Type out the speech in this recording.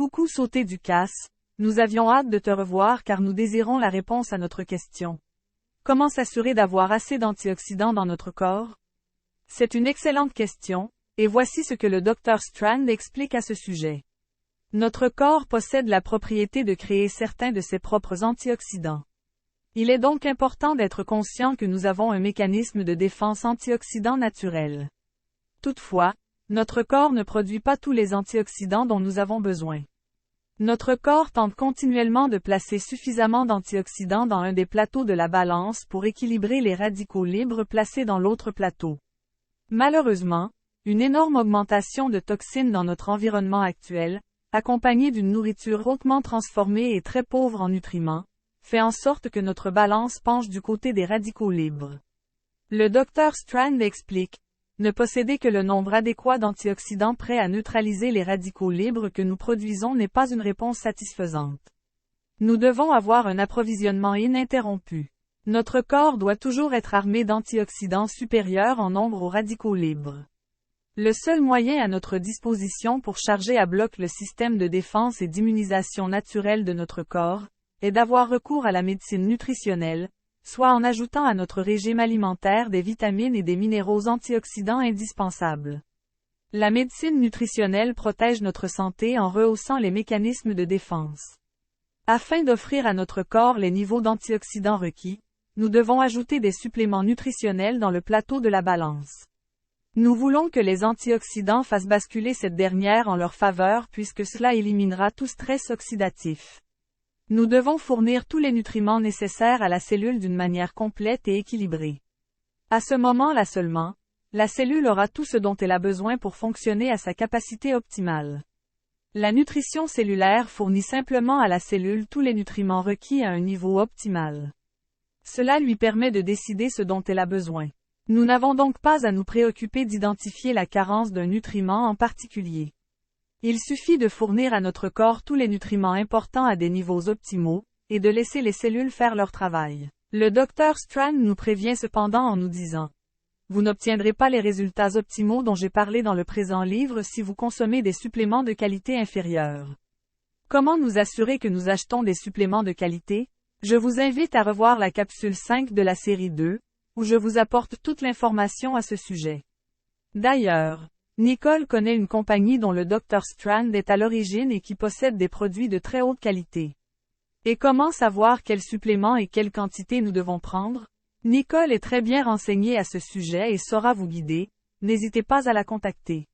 beaucoup sauté du casse, nous avions hâte de te revoir car nous désirons la réponse à notre question. Comment s'assurer d'avoir assez d'antioxydants dans notre corps? C'est une excellente question, et voici ce que le Dr Strand explique à ce sujet. Notre corps possède la propriété de créer certains de ses propres antioxydants. Il est donc important d'être conscient que nous avons un mécanisme de défense antioxydant naturel. Toutefois, notre corps ne produit pas tous les antioxydants dont nous avons besoin. Notre corps tente continuellement de placer suffisamment d'antioxydants dans un des plateaux de la balance pour équilibrer les radicaux libres placés dans l'autre plateau. Malheureusement, une énorme augmentation de toxines dans notre environnement actuel, accompagnée d'une nourriture hautement transformée et très pauvre en nutriments, fait en sorte que notre balance penche du côté des radicaux libres. Le Dr Strand explique: ne posséder que le nombre adéquat d'antioxydants prêts à neutraliser les radicaux libres que nous produisons n'est pas une réponse satisfaisante. Nous devons avoir un approvisionnement ininterrompu. Notre corps doit toujours être armé d'antioxydants supérieurs en nombre aux radicaux libres. Le seul moyen à notre disposition pour charger à bloc le système de défense et d'immunisation naturel de notre corps, est d'avoir recours à la médecine nutritionnelle, soit en ajoutant à notre régime alimentaire des vitamines et des minéraux antioxydants indispensables. La médecine nutritionnelle protège notre santé en rehaussant les mécanismes de défense. Afin d'offrir à notre corps les niveaux d'antioxydants requis, nous devons ajouter des suppléments nutritionnels dans le plateau de la balance. Nous voulons que les antioxydants fassent basculer cette dernière en leur faveur puisque cela éliminera tout stress oxydatif. Nous devons fournir tous les nutriments nécessaires à la cellule d'une manière complète et équilibrée. À ce moment-là seulement, la cellule aura tout ce dont elle a besoin pour fonctionner à sa capacité optimale. La nutrition cellulaire fournit simplement à la cellule tous les nutriments requis à un niveau optimal. Cela lui permet de décider ce dont elle a besoin. Nous n'avons donc pas à nous préoccuper d'identifier la carence d'un nutriment en particulier. Il suffit de fournir à notre corps tous les nutriments importants à des niveaux optimaux, et de laisser les cellules faire leur travail. Le Dr Strand nous prévient cependant en nous disant: vous n'obtiendrez pas les résultats optimaux dont j'ai parlé dans le présent livre si vous consommez des suppléments de qualité inférieure. Comment nous assurer que nous achetons des suppléments de qualité? Je vous invite à revoir la capsule 5 de la série 2, où je vous apporte toute l'information à ce sujet. D'ailleurs, Nicole connaît une compagnie dont le Dr Strand est à l'origine et qui possède des produits de très haute qualité. Et comment savoir quels suppléments et quelle quantité nous devons prendre? Nicole est très bien renseignée à ce sujet et saura vous guider, n'hésitez pas à la contacter.